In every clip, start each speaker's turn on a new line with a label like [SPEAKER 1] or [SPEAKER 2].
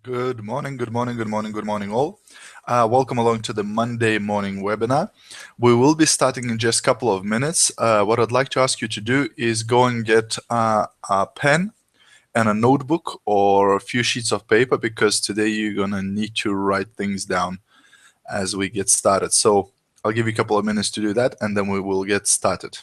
[SPEAKER 1] Good morning, good morning, good morning, good morning, all. Welcome along to the Monday morning webinar. We will be starting in just a couple of minutes. What I'd like to ask you to do is go and get a pen and a notebook or a few sheets of paper, because today you're going to need to write things down as we get started. So I'll give you a couple of minutes to do that, and then we will get started.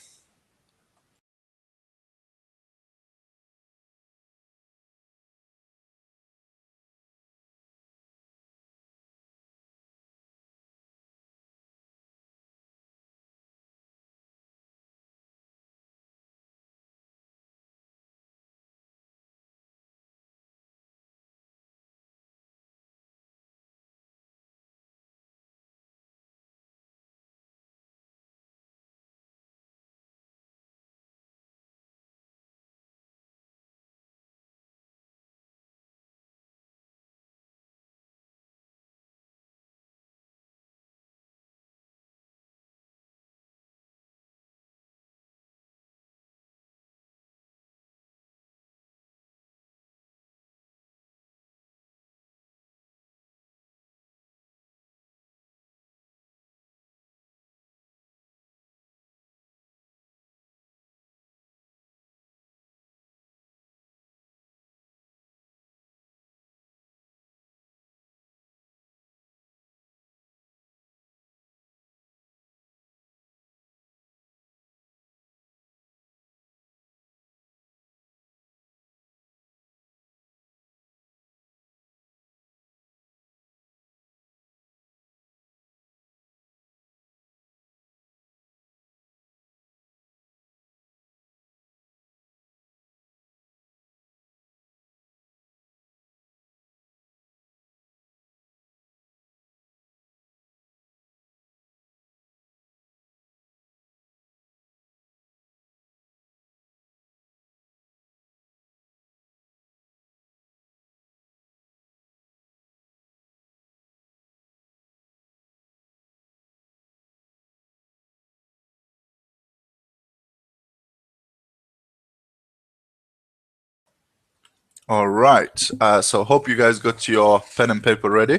[SPEAKER 1] All right, so hope you guys got your pen and paper ready.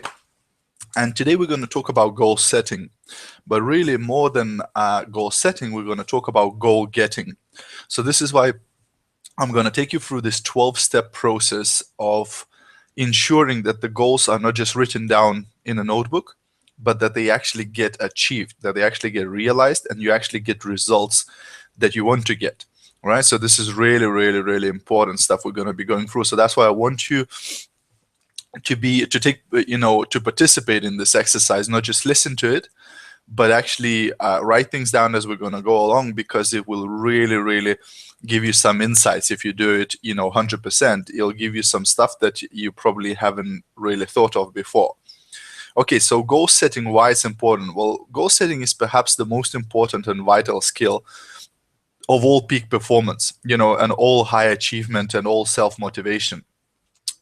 [SPEAKER 1] And today we're going to talk about goal setting, but really more than goal setting, we're going to talk about goal getting. So this is why I'm going to take you through this 12-step process of ensuring that the goals are not just written down in a notebook, but that they actually get achieved, that they actually get realized, and you actually get results that you want to get. All right, so this is really, really, really important stuff we're going to be going through. So that's why I want you to participate in this exercise, not just listen to it, but actually write things down as we're going to go along, because it will really, really give you some insights. If you do it 100%, it'll give you some stuff that you probably haven't really thought of before. Okay, so goal setting, why it's important? Well, goal setting is perhaps the most important and vital skill of all peak performance, and all high achievement and all self-motivation.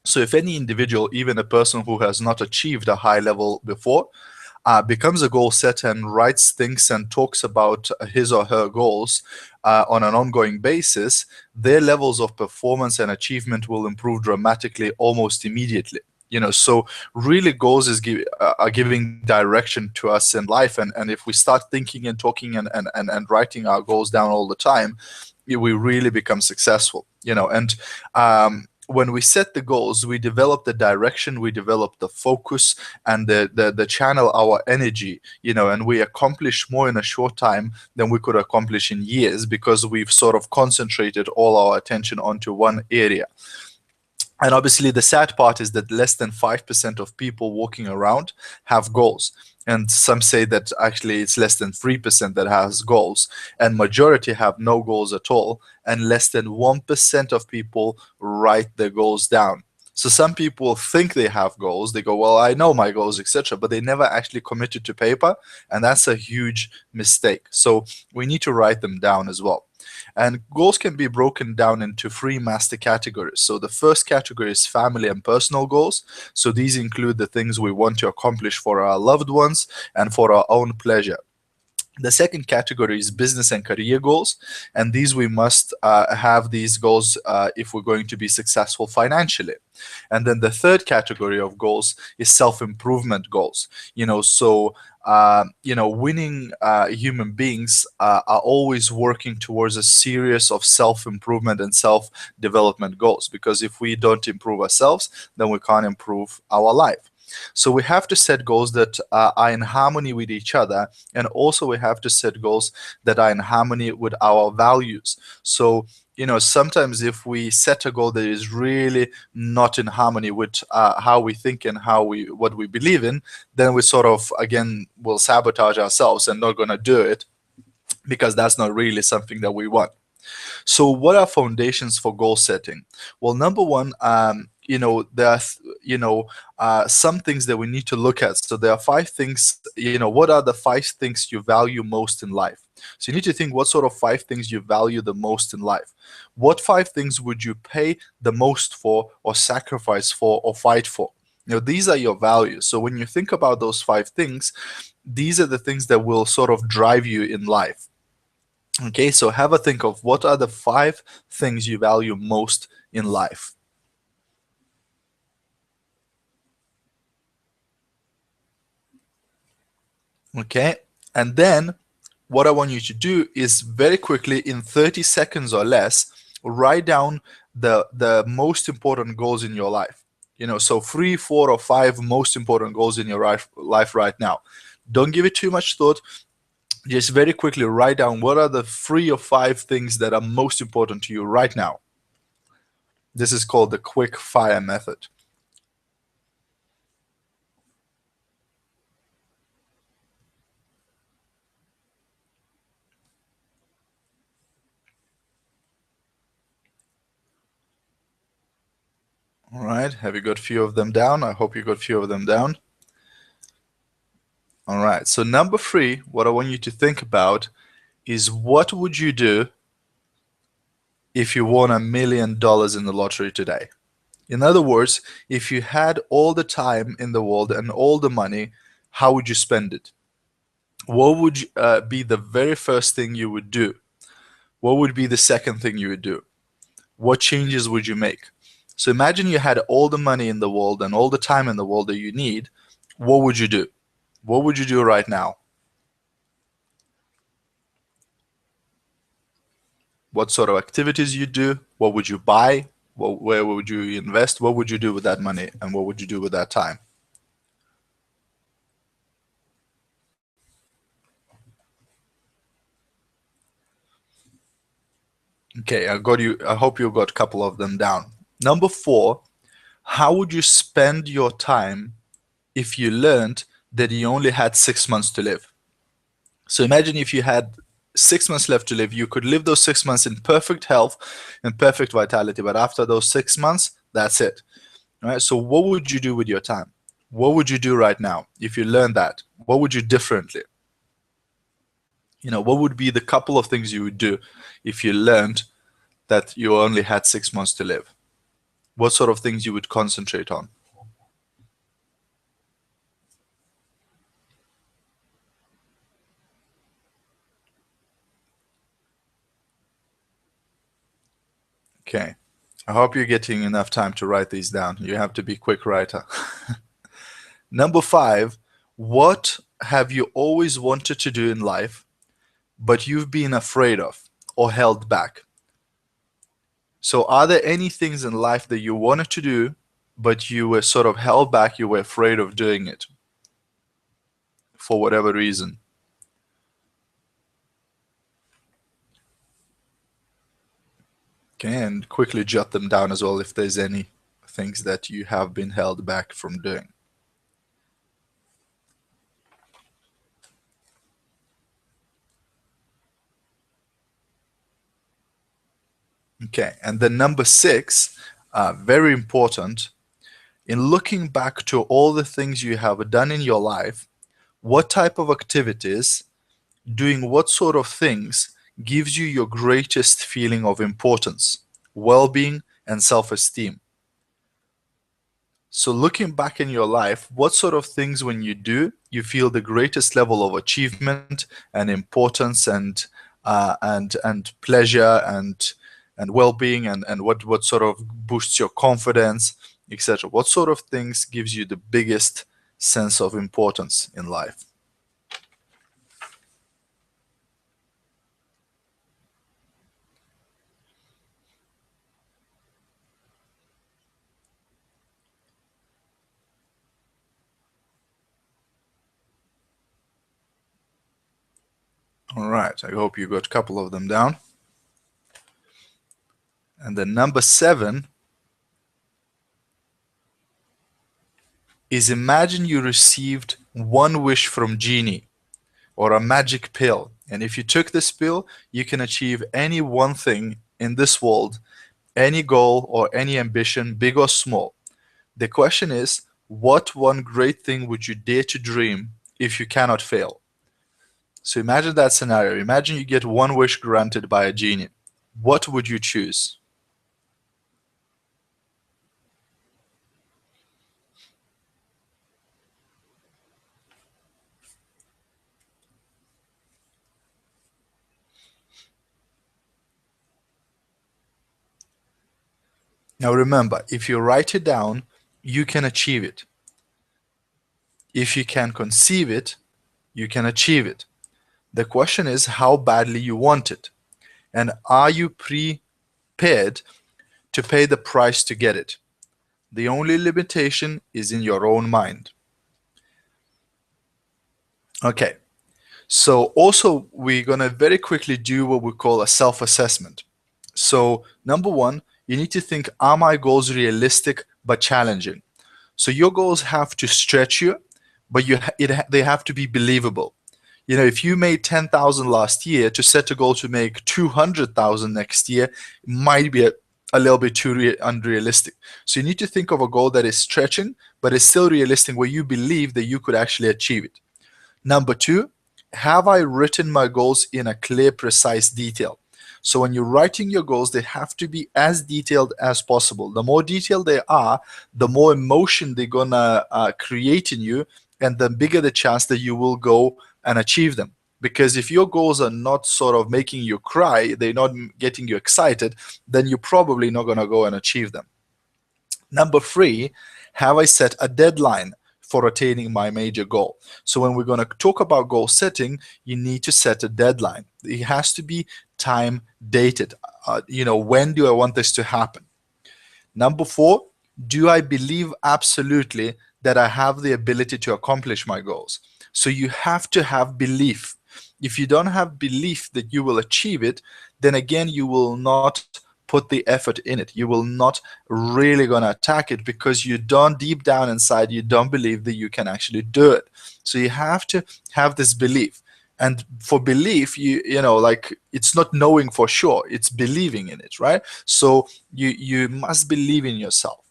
[SPEAKER 1] So if any individual, even a person who has not achieved a high level before, becomes a goal setter and writes things and talks about his or her goals on an ongoing basis, their levels of performance and achievement will improve dramatically almost immediately. So really goals are giving direction to us in life. And if we start thinking and talking and writing our goals down all the time, we really become successful. When we set the goals, we develop the direction, we develop the focus, and the channel our energy, and we accomplish more in a short time than we could accomplish in years, because we've sort of concentrated all our attention onto one area. And obviously, the sad part is that less than 5% of people walking around have goals. And some say that actually it's less than 3% that has goals, and majority have no goals at all, and less than 1% of people write their goals down. So some people think they have goals. They go, well, I know my goals, etc., but they never actually committed to paper, and that's a huge mistake. So we need to write them down as well. And goals can be broken down into three master categories. So the first category is family and personal goals. So these include the things we want to accomplish for our loved ones and for our own pleasure. The second category is business and career goals, and these we must have these goals if we're going to be successful financially. And then the third category of goals is self-improvement goals. Winning human beings are always working towards a series of self-improvement and self-development goals, because if we don't improve ourselves, then we can't improve our life. So we have to set goals that are in harmony with each other, and also we have to set goals that are in harmony with our values. So sometimes if we set a goal that is really not in harmony with how we think and what we believe in, then we sort of again will sabotage ourselves and not going to do it, because that's not really something that we want. So what are foundations for goal setting? Well, number one, there are some things that we need to look at. So there are 5 things. What are the 5 things you value most in life? So you need to think, what sort of 5 things you value the most in life. What 5 things would you pay the most for, or sacrifice for, or fight for? These are your values. So when you think about those 5 things, these are the things that will sort of drive you in life. Okay, so have a think of what are the 5 things you value most in life. Okay, and then what I want you to do is very quickly, in 30 seconds or less, write down the most important goals in your life. So 3, 4, or 5 most important goals in your life right now. Don't give it too much thought. Just very quickly write down what are the 3 or 5 things that are most important to you right now. This is called the quick fire method. All right, have you got a few of them down? I hope you got a few of them down. All right, so number 3, what I want you to think about is, what would you do if you won $1 million in the lottery today? In other words, if you had all the time in the world and all the money, how would you spend it? What would be the very first thing you would do? What would be the second thing you would do? What changes would you make? So imagine you had all the money in the world and all the time in the world that you need. What would you do? What would you do right now? What sort of activities you do? What would you buy? Where would you invest? What would you do with that money? And what would you do with that time? Okay, I hope you got a couple of them down. Number 4, how would you spend your time if you learned that you only had 6 months to live? So imagine if you had 6 months left to live, you could live those 6 months in perfect health and perfect vitality, but after those 6 months, that's it. All right, so what would you do with your time? What would you do right now if you learned that? What would you do differently? What would be the couple of things you would do if you learned that you only had 6 months to live? What sort of things you would concentrate on? Okay, I hope you're getting enough time to write these down. You have to be a quick writer. Number 5, what have you always wanted to do in life, but you've been afraid of or held back? So are there any things in life that you wanted to do, but you were sort of held back, you were afraid of doing it for whatever reason? Okay, and quickly jot them down as well if there's any things that you have been held back from doing. Okay, and then number 6, very important, in looking back to all the things you have done in your life, what type of activities, doing what sort of things gives you your greatest feeling of importance, well-being, and self-esteem? So looking back in your life, what sort of things when you do, you feel the greatest level of achievement and importance and pleasure and well-being and what sort of boosts your confidence, etc. What sort of things gives you the biggest sense of importance in life? All right, I hope you got a couple of them down. And then number 7 is imagine you received one wish from Genie or a magic pill. And if you took this pill, you can achieve any one thing in this world, any goal or any ambition, big or small. The question is, what one great thing would you dare to dream if you cannot fail? So imagine that scenario. Imagine you get one wish granted by a genie. What would you choose? Now remember, if you write it down, you can achieve it. If you can conceive it, you can achieve it. The question is how badly you want it. And are you prepared to pay the price to get it? The only limitation is in your own mind. Okay, so also we're going to very quickly do what we call a self-assessment. So number 1, you need to think, are my goals realistic but challenging? So your goals have to stretch you, but they have to be believable. You know, if you made 10,000 last year, to set a goal to make 200,000 next year might be a little bit too unrealistic. So you need to think of a goal that is stretching, but is still realistic, where you believe that you could actually achieve it. Number 2, have I written my goals in a clear, precise detail? So when you're writing your goals, they have to be as detailed as possible. The more detailed they are, the more emotion they're gonna create in you, and the bigger the chance that you will go and achieve them. Because if your goals are not sort of making you cry, they're not getting you excited, then you're probably not gonna go and achieve them. Number 3, have I set a deadline for attaining my major goal? So when we're going to talk about goal setting, you need to set a deadline. It has to be time dated. When do I want this to happen? Number 4, do I believe absolutely that I have the ability to accomplish my goals? So you have to have belief. If you don't have belief that you will achieve it, then again, you will not put the effort in it. You will not really gonna attack it, because you don't, deep down inside, you don't believe that you can actually do it. So you have to have this belief. And for belief, like, it's not knowing for sure, it's believing in it, right? So you must believe in yourself.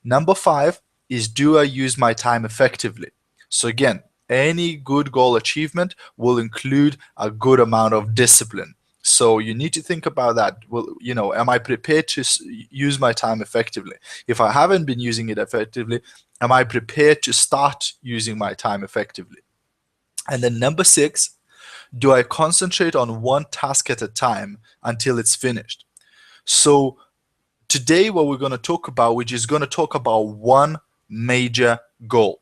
[SPEAKER 1] Number 5 is, do I use my time effectively? So again, any good goal achievement will include a good amount of discipline. So you need to think about that. Well, am I prepared to use my time effectively? If I haven't been using it effectively, am I prepared to start using my time effectively? And then number 6, do I concentrate on one task at a time until it's finished? So today what we're going to talk about, which is going to talk about one major goal.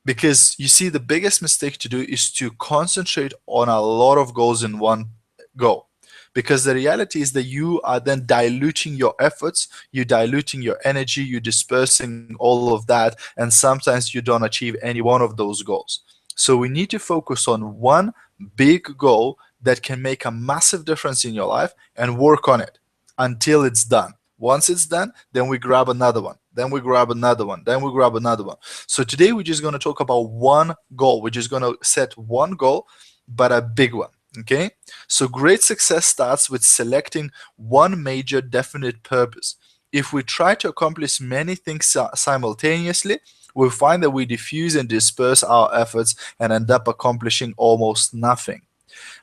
[SPEAKER 1] Because you see, the biggest mistake to do is to concentrate on a lot of goals in one go. Because the reality is that you are then diluting your efforts, you're diluting your energy, you're dispersing all of that, and sometimes you don't achieve any one of those goals. So we need to focus on one big goal that can make a massive difference in your life and work on it until it's done. Once it's done, then we grab another one. Then we grab another one. Then we grab another one. So today we're just going to talk about one goal. We're just going to set one goal, but a big one. Okay? So great success starts with selecting one major definite purpose. If we try to accomplish many things simultaneously, we'll find that we diffuse and disperse our efforts and end up accomplishing almost nothing.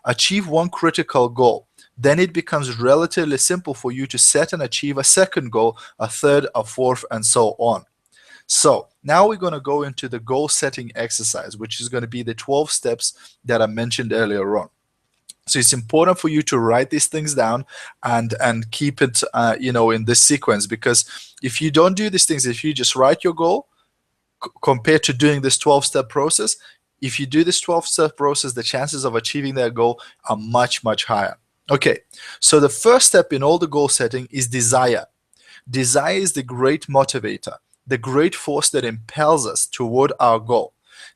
[SPEAKER 1] Achieve one critical goal. Then it becomes relatively simple for you to set and achieve a second goal, a third, a fourth, and so on. So now we're going to go into the goal setting exercise, which is going to be the 12 steps that I mentioned earlier on. So it's important for you to write these things down and keep it in this sequence, because if you don't do these things, if you just write your goal compared to doing this 12-step process, if you do this 12-step process, the chances of achieving that goal are much, much higher. Okay, so the first step in all the goal setting is desire. Desire is the great motivator, the great force that impels us toward our goal.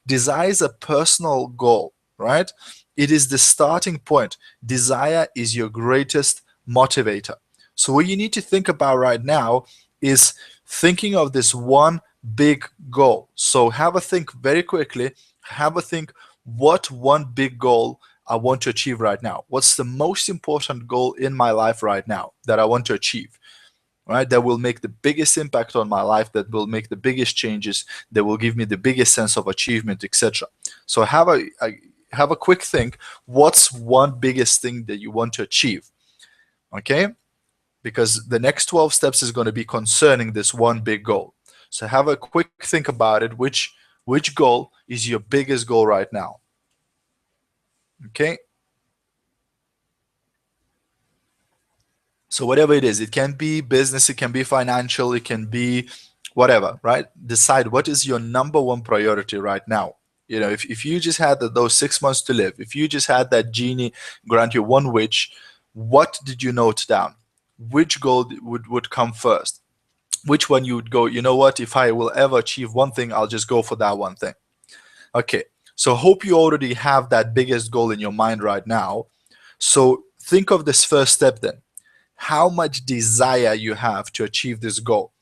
[SPEAKER 1] Desire is a personal goal, right? It is the starting point. Desire is your greatest motivator. So what you need to think about right now is thinking of this one big goal. So have a think very quickly. Have a think, what one big goal I want to achieve right now? What's the most important goal in my life right now that I want to achieve? Right, that will make the biggest impact on my life, that will make the biggest changes, that will give me the biggest sense of achievement, etc. So have a quick think, what's one biggest thing that you want to achieve? Okay, because the next 12 steps is going to be concerning this one big goal. So have a quick think about it, which goal is your biggest goal right now? Okay, so whatever it is, it can be business, it can be financial, it can be whatever, right? Decide what is your number one priority right now. If you just had those 6 months to live, if you just had that genie grant you one wish, what did you note down? Which goal would come first? Which one you would go, you know what, if I will ever achieve one thing, I'll just go for that one thing. Okay, so hope you already have that biggest goal in your mind right now. So think of this first step then. How much desire you have to achieve this goal?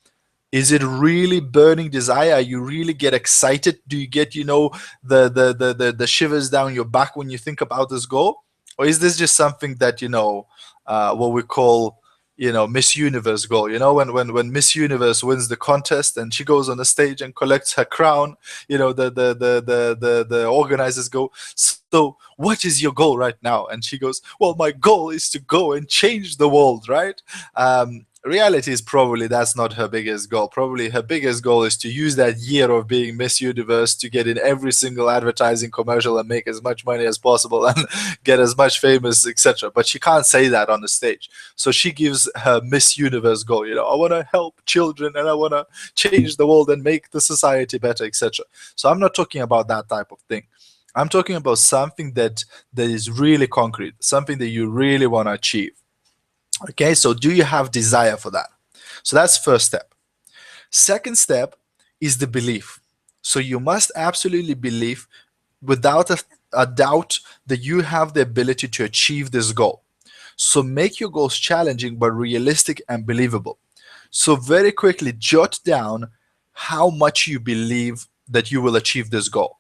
[SPEAKER 1] Is it really burning desire? You really get excited? Do you get the shivers down your back when you think about this goal? Or is this just something that what we call Miss Universe goal? When Miss Universe wins the contest and she goes on the stage and collects her crown, the organizers go, so what is your goal right now? And she goes, well, my goal is to go and change the world, right? Reality is probably that's not her biggest goal. Probably her biggest goal is to use that year of being Miss Universe to get in every single advertising commercial and make as much money as possible and get as much famous, etc. But she can't say that on the stage. So she gives her Miss Universe goal, I want to help children and I want to change the world and make the society better, etc. So I'm not talking about that type of thing. I'm talking about something that is really concrete, something that you really want to achieve. Okay, so do you have desire for that? So that's first step. Second step is the belief. So you must absolutely believe without a doubt that you have the ability to achieve this goal. So make your goals challenging but realistic and believable. So very quickly jot down how much you believe that you will achieve this goal.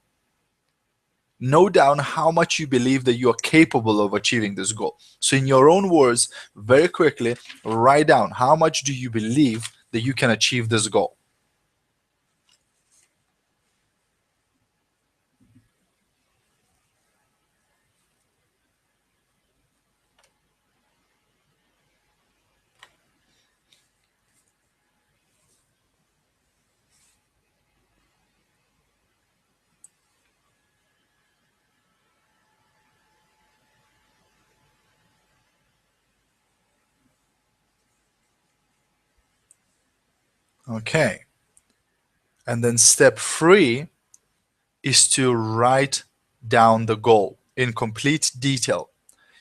[SPEAKER 1] Note down how much you believe that you are capable of achieving this goal. So in your own words, very quickly, write down how much do you believe that you can achieve this goal. Okay. And then step 3 is to write down the goal in complete detail,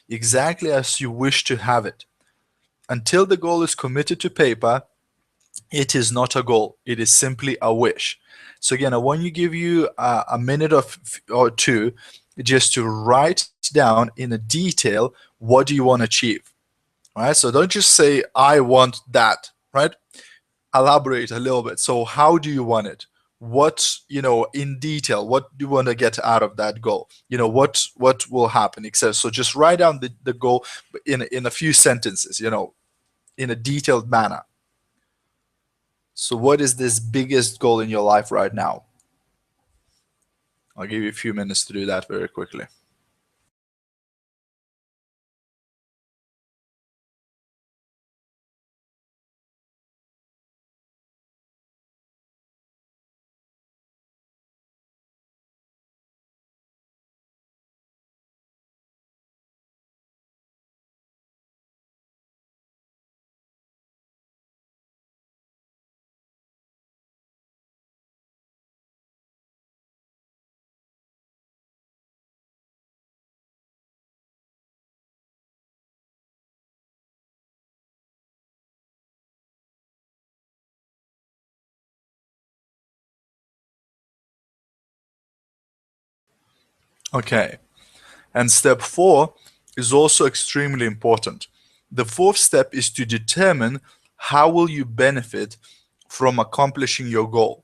[SPEAKER 1] exactly as you wish to have it. Until the goal is committed to paper, it is not a goal. It is simply a wish. So again, I want to give you a minute or two just to write down in a detail, what do you want to achieve? All right. So don't just say, I want that, right? Elaborate a little bit. So how do you want it? What, in detail, what do you want to get out of that goal? What will happen, etc. So just write down the goal in a few sentences, in a detailed manner. So what is this biggest goal in your life right now? I'll give you a few minutes to do that very quickly. Okay. And step 4 is also extremely important. The fourth step is to determine how will you benefit from accomplishing your goal.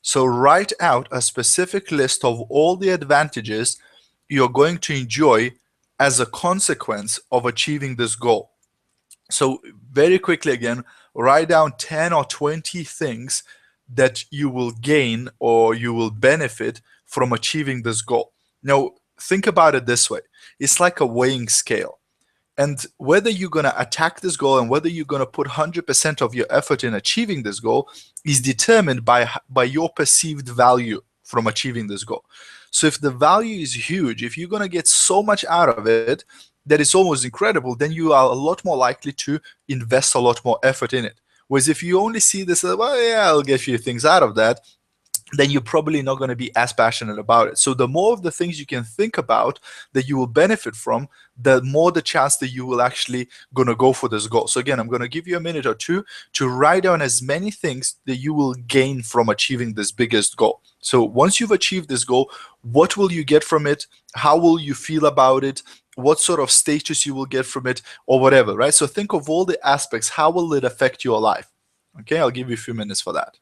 [SPEAKER 1] So write out a specific list of all the advantages you're going to enjoy as a consequence of achieving this goal. So very quickly again, write down 10 or 20 things that you will gain or you will benefit from achieving this goal. Now, think about it this way. It's like a weighing scale. And whether you're going to attack this goal and whether you're going to put 100% of your effort in achieving this goal is determined by your perceived value from achieving this goal. So if the value is huge, if you're going to get so much out of it that it's almost incredible, then you are a lot more likely to invest a lot more effort in it. Whereas if you only see this, well, yeah, I'll get a few things out of that, then you're probably not going to be as passionate about it. So the more of the things you can think about that you will benefit from, the more the chance that you will actually going to go for this goal. So again, I'm going to give you a minute or two to write down as many things that you will gain from achieving this biggest goal. So once you've achieved this goal, what will you get from it? How will you feel about it? What sort of status you will get from it, or whatever, right? So think of all the aspects. How will it affect your life? Okay, I'll give you a few minutes for that.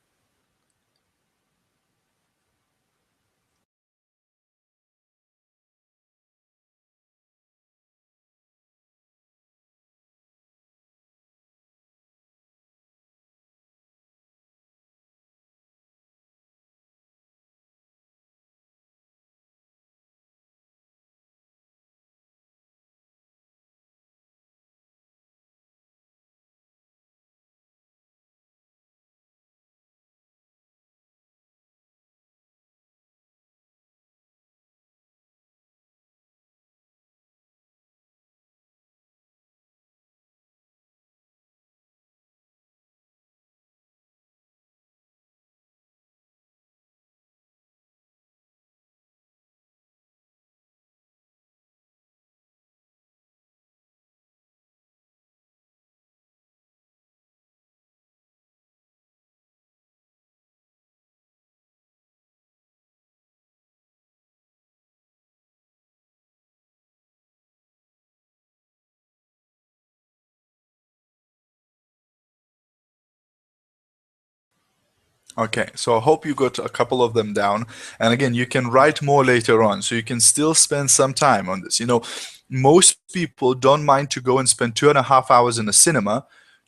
[SPEAKER 1] Okay, so I hope you got a couple of them down. And again, you can write more later on, so you can still spend some time on this. You know, most people don't mind to go and spend 2.5 hours in a cinema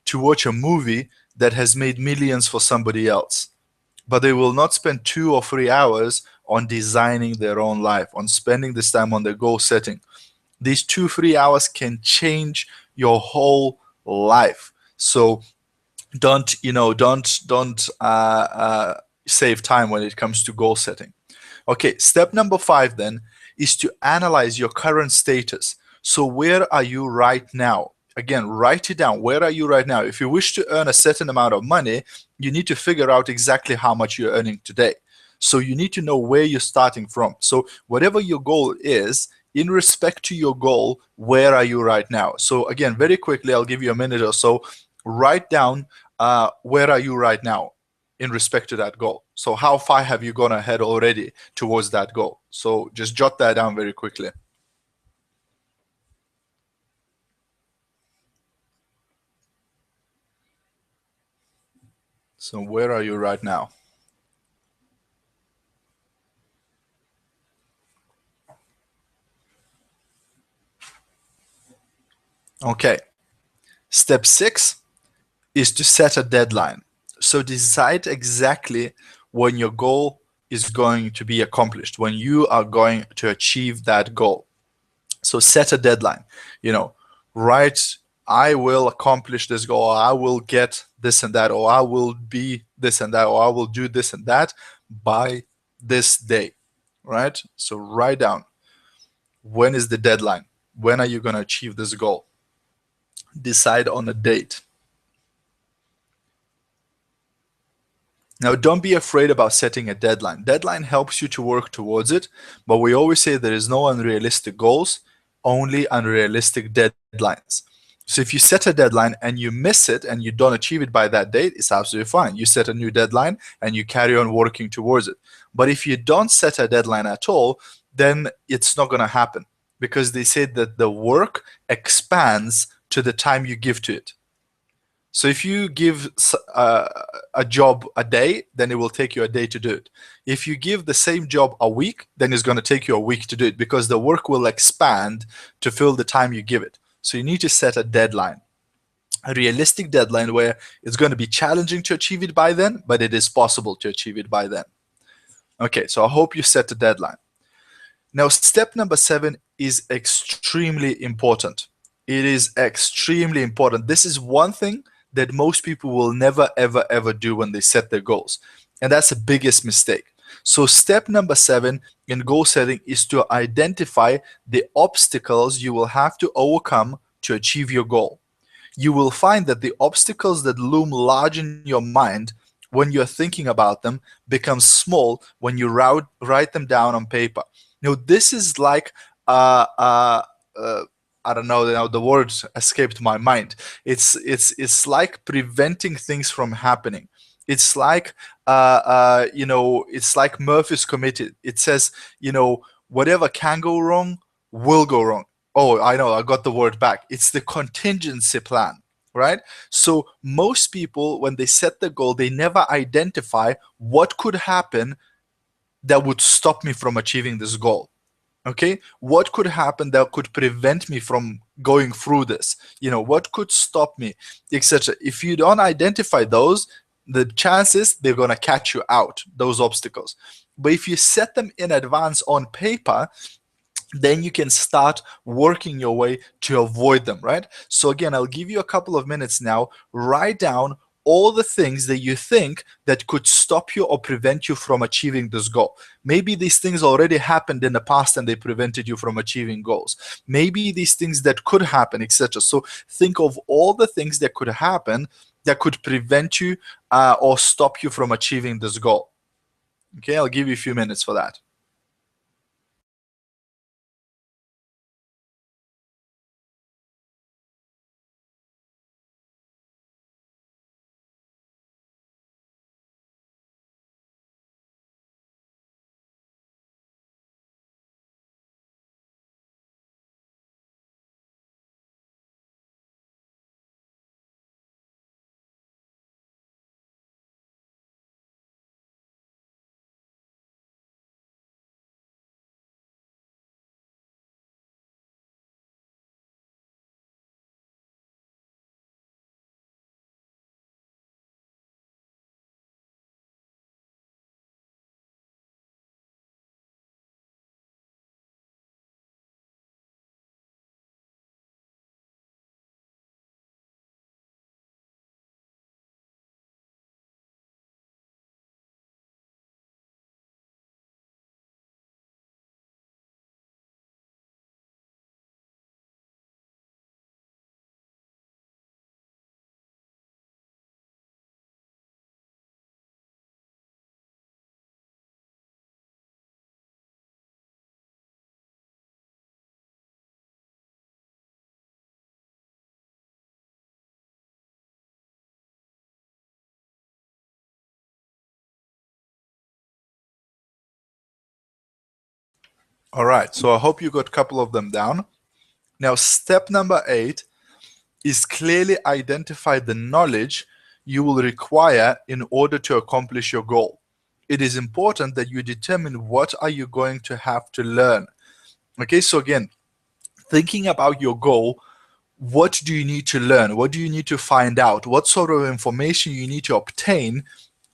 [SPEAKER 1] to watch a movie that has made millions for somebody else. But they will not spend 2 or 3 hours on designing their own life, on spending this time on their goal setting. These 2 3 hours can change your whole life. So don't save time when it comes to goal setting. Okay, step number 5 then is to analyze your current status. So where are you right now? Again, write it down. Where are you right now? If you wish to earn a certain amount of money, you need to figure out exactly how much you're earning today. So you need to know where you're starting from. So whatever your goal is, in respect to your goal, where are you right now? So again, very quickly, I'll give you a minute or so. Write down where are you right now in respect to that goal. So how far have you gone ahead already towards that goal? So just jot that down very quickly. So where are you right now? Okay. Step 6 is to set a deadline. So decide exactly when your goal is going to be accomplished, when you are going to achieve that goal. So set a deadline. Write, I will accomplish this goal, or I will get this and that, or I will be this and that, or I will do this and that by this day, right? So write down, when is the deadline? When are you going to achieve this goal? Decide on a date. Now, don't be afraid about setting a deadline. Deadline helps you to work towards it, but we always say there is no unrealistic goals, only unrealistic deadlines. So if you set a deadline and you miss it and you don't achieve it by that date, it's absolutely fine. You set a new deadline and you carry on working towards it. But if you don't set a deadline at all, then it's not going to happen, because they said that the work expands to the time you give to it. So if you give a job a day, then it will take you a day to do it. If you give the same job a week, then it's going to take you a week to do it, because the work will expand to fill the time you give it. So you need to set a deadline, a realistic deadline where it's going to be challenging to achieve it by then, but it is possible to achieve it by then. Okay, so I hope you set a deadline. Now, step number 7 is extremely important. It is extremely important. This is one thing that most people will never, ever, ever do when they set their goals. And that's the biggest mistake. So step number 7 in goal setting is to identify the obstacles you will have to overcome to achieve your goal. You will find that the obstacles that loom large in your mind when you're thinking about them become small when you write them down on paper. This is like I don't know, the words escaped my mind. It's like preventing things from happening. It's like it's like Murphy's committed. It says, whatever can go wrong will go wrong. Oh, I know, I got the word back. It's the contingency plan, right? So most people, when they set the goal, they never identify what could happen that would stop me from achieving this goal. Okay, what could happen that could prevent me from going through this? What could stop me, etc. If you don't identify those, the chances they're going to catch you out, those obstacles. But if you set them in advance on paper, then you can start working your way to avoid them, right? So again, I'll give you a couple of minutes now. Write down all the things that you think that could stop you or prevent you from achieving this goal. Maybe these things already happened in the past and they prevented you from achieving goals. Maybe these things that could happen, etc. So think of all the things that could happen that could prevent you or stop you from achieving this goal. Okay, I'll give you a few minutes for that. All right, so I hope you got a couple of them down. Now, step number 8 is clearly identify the knowledge you will require in order to accomplish your goal. It is important that you determine what are you going to have to learn. Okay, so again, thinking about your goal, what do you need to learn? What do you need to find out? What sort of information you need to obtain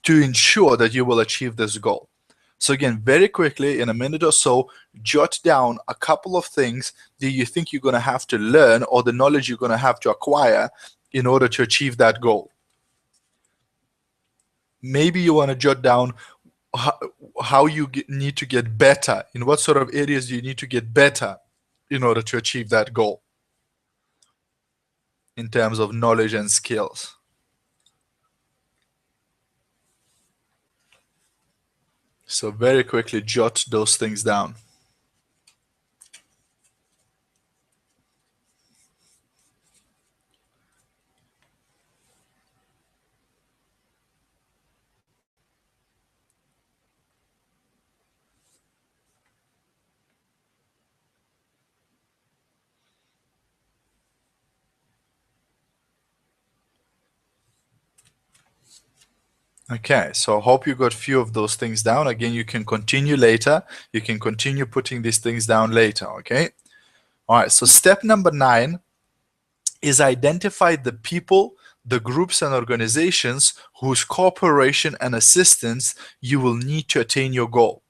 [SPEAKER 1] to ensure that you will achieve this goal? So again, very quickly, in a minute or so, jot down a couple of things that you think you're going to have to learn, or the knowledge you're going to have to acquire in order to achieve that goal. Maybe you want to jot down how you need to get better. In what sort of areas do you need to get better in order to achieve that goal in terms of knowledge and skills? So very quickly jot those things down. Okay, so I hope you got a few of those things down. Again, you can continue later. You can continue putting these things down later, okay? All right, so step number 9 is identify the people, the groups and organizations whose cooperation and assistance you will need to attain your goal.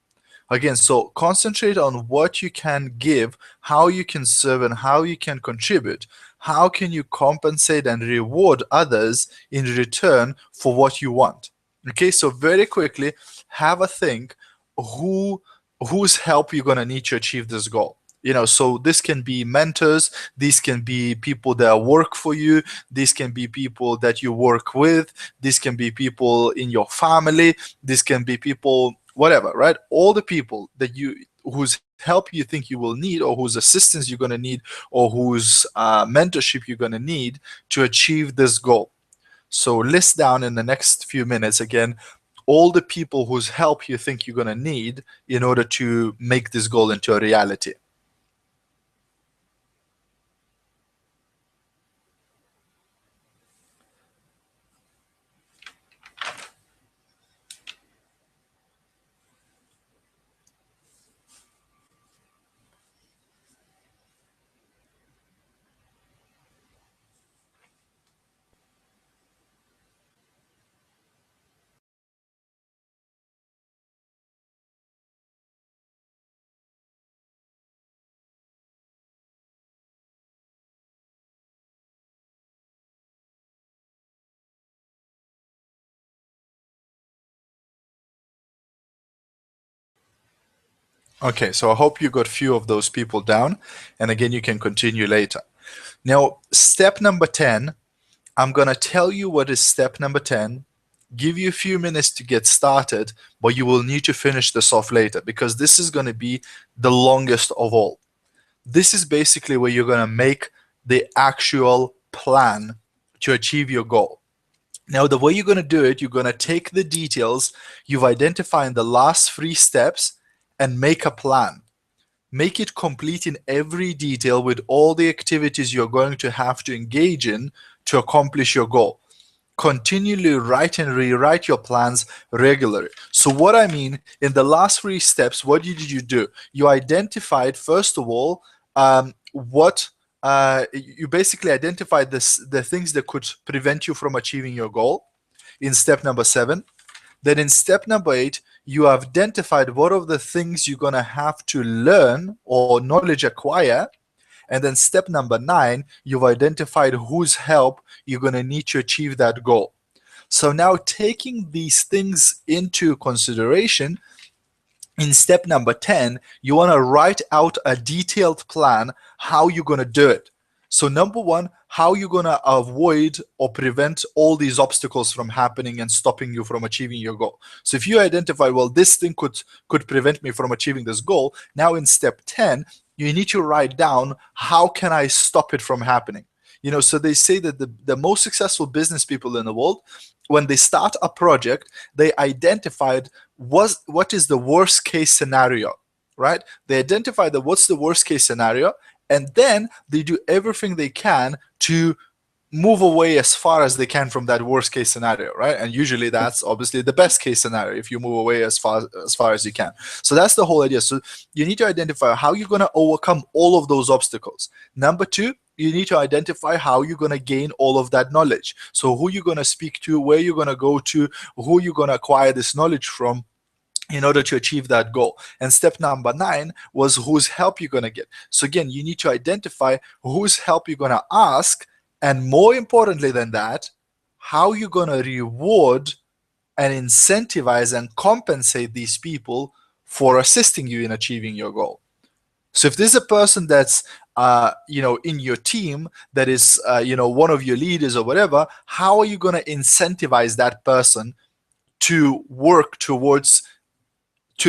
[SPEAKER 1] Again, so concentrate on what you can give, how you can serve, and how you can contribute. How can you compensate and reward others in return for what you want? Okay, so very quickly, have a think who whose help you're gonna need to achieve this goal. So this can be mentors, these can be people that work for you, these can be people that you work with, these can be people in your family, this can be people, whatever, right? All the people that whose help you think you will need, or whose assistance you're going to need, or whose mentorship you're going to need to achieve this goal. So list down in the next few minutes again all the people whose help you think you're going to need in order to make this goal into a reality. Okay, so I hope you got few of those people down, and again you can continue later. Now, step number 10, I'm going to tell you what is step number 10, give you a few minutes to get started, but you will need to finish this off later because this is going to be the longest of all. This is basically where you're going to make the actual plan to achieve your goal. Now, the way you're going to do it, you're going to take the details you've identified in the last 3 steps and make a plan. Make it complete in every detail with all the activities you're going to have to engage in to accomplish your goal. Continually write and rewrite your plans regularly. So what I mean, in the last 3 steps, what did you do? You identified, first of all, you basically identified the things that could prevent you from achieving your goal in step number 7. Then in step number 8, you have identified what are the things you're going to have to learn or knowledge acquire. And then step number 9, you've identified whose help you're going to need to achieve that goal. So now, taking these things into consideration, in step number 10, you want to write out a detailed plan how you're going to do it. So number 1, how you're going to avoid or prevent all these obstacles from happening and stopping you from achieving your goal. So if you identify, well, this thing could prevent me from achieving this goal, now in step 10, you need to write down, how can I stop it from happening? So they say that the most successful business people in the world, when they start a project, they identified what is the worst case scenario, right? They identify what's the worst case scenario, and then they do everything they can to move away as far as they can from that worst case scenario, right? And usually that's obviously the best case scenario if you move away as far as you can. So that's the whole idea. So you need to identify how you're going to overcome all of those obstacles. Number 2, you need to identify how you're going to gain all of that knowledge. So who you're going to speak to, where you're going to go to, who you're going to acquire this knowledge from in order to achieve that goal. And step number 9 was whose help you're going to get. So again, you need to identify whose help you're going to ask, and more importantly than that, how you're going to reward and incentivize and compensate these people for assisting you in achieving your goal. So if there's a person that's in your team that is one of your leaders or whatever, how are you going to incentivize that person to work towards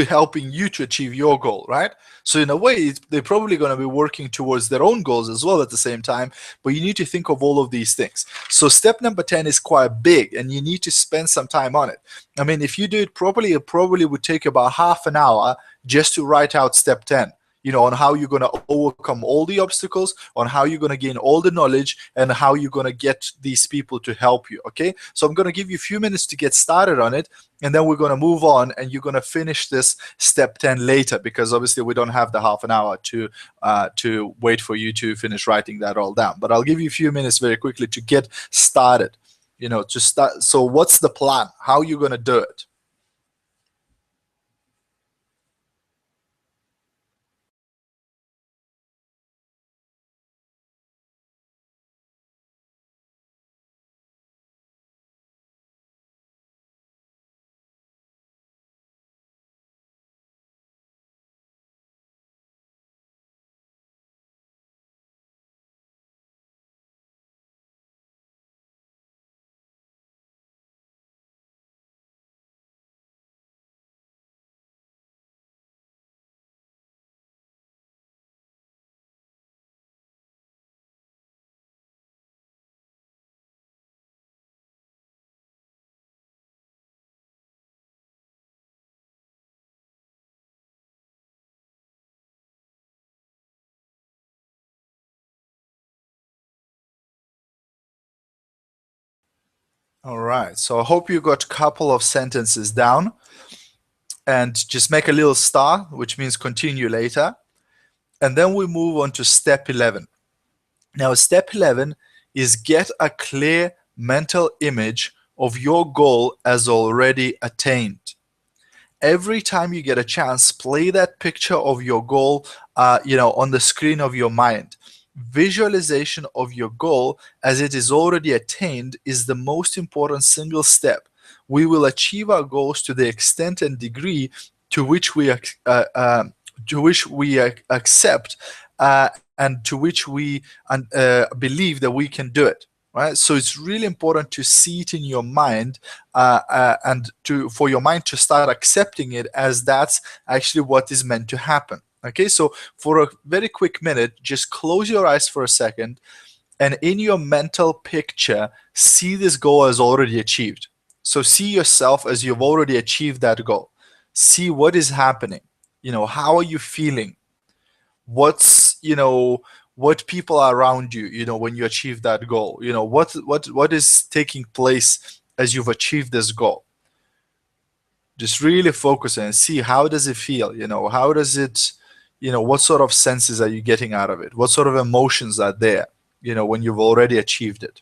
[SPEAKER 1] helping you to achieve your goal, right? So in a way, they're probably going to be working towards their own goals as well at the same time, but you need to think of all of these things. So step number 10 is quite big, and you need to spend some time on it. I mean, if you do it properly, it probably would take about half an hour just to write out step 10. on how you're going to overcome all the obstacles, on how you're going to gain all the knowledge, and how you're going to get these people to help you. Okay, so I'm going to give you a few minutes to get started on it, and then we're going to move on, and you're going to finish this step 10 later, because obviously we don't have the half an hour to wait for you to finish writing that all down. But I'll give you a few minutes very quickly to get started, to start. So what's the plan? How are you going to do it? All right, so I hope you got a couple of sentences down, and just make a little star, which means continue later. And then we move on to step 11. Now, step 11 is get a clear mental image of your goal as already attained. Every time you get a chance, play that picture of your goal, on the screen of your mind. Visualization of your goal as it is already attained is the most important single step. We will achieve our goals to the extent and degree to which we accept, and to which we believe that we can do it. Right? So it's really important to see it in your mind, and for your mind to start accepting it as that's actually what is meant to happen. Okay, so for a very quick minute, just close your eyes for a second, and in your mental picture, see this goal as already achieved. So see yourself as you've already achieved that goal. See what is happening. How are you feeling? What's what people are around you, when you achieve that goal? What is taking place as you've achieved this goal? Just really focus and see, how does it feel? How does it, what sort of senses are you getting out of it? What sort of emotions are there, when you've already achieved it?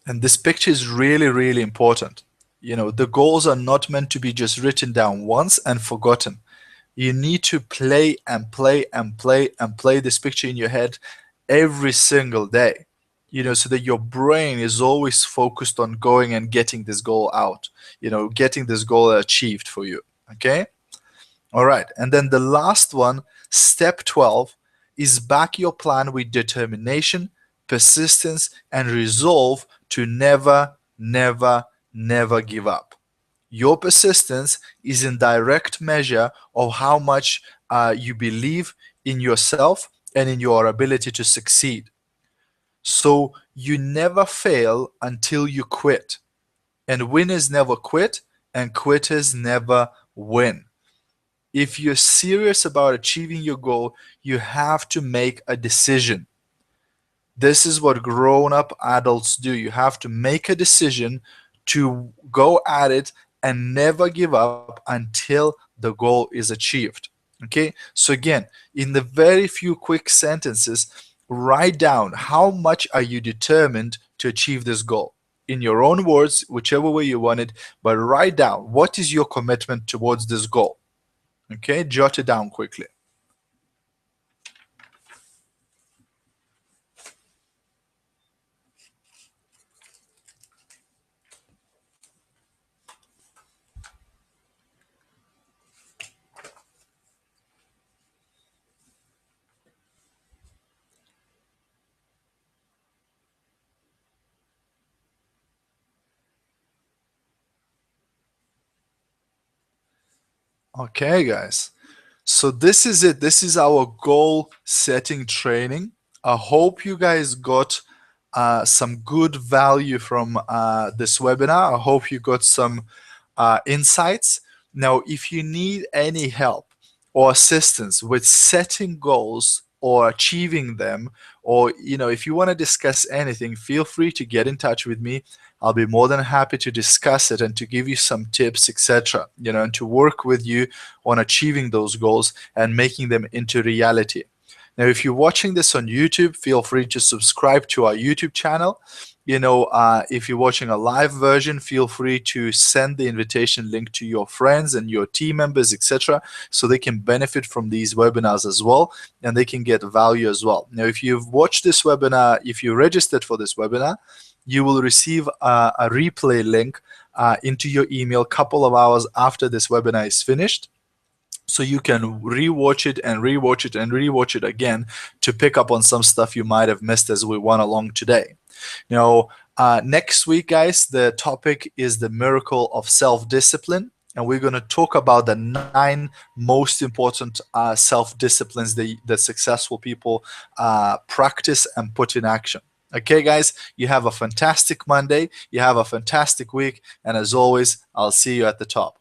[SPEAKER 1] And this picture is really, really important. The goals are not meant to be just written down once and forgotten. You need to play and play and play and play this picture in your head every single day, so that your brain is always focused on going and getting this goal out, getting this goal achieved for you. Okay? All right. And then the last one, step 12, is back your plan with determination, persistence, and resolve to never, never, never give up. Your persistence is in direct measure of how much you believe in yourself and in your ability to succeed. So you never fail until you quit. And winners never quit, and quitters never win. If you're serious about achieving your goal, you have to make a decision. This is what grown-up adults do. You have to make a decision to go at it and never give up until the goal is achieved. Okay, so again, in the very few quick sentences, write down how much are you determined to achieve this goal in your own words, whichever way you want it, but write down what is your commitment towards this goal. Okay, jot it down quickly. Okay, guys. So this is it. This is our goal setting training. I hope you guys got some good value from this webinar. I hope you got some insights. Now, if you need any help or assistance with setting goals or achieving them, or if you want to discuss anything, feel free to get in touch with me. I'll be more than happy to discuss it and to give you some tips, etc. And to work with you on achieving those goals and making them into reality. Now, if you're watching this on YouTube, feel free to subscribe to our YouTube channel. If you're watching a live version, feel free to send the invitation link to your friends and your team members, etc., so they can benefit from these webinars as well, and they can get value as well. Now, if you've watched this webinar, if you registered for this webinar, you will receive a replay link into your email a couple of hours after this webinar is finished. So you can rewatch it and rewatch it and rewatch it again to pick up on some stuff you might have missed as we went along today. Next week, guys, the topic is the miracle of self-discipline. And we're going to talk about the 9 most important self-disciplines that successful people practice and put in action. Okay, guys, you have a fantastic Monday. You have a fantastic week. And as always, I'll see you at the top.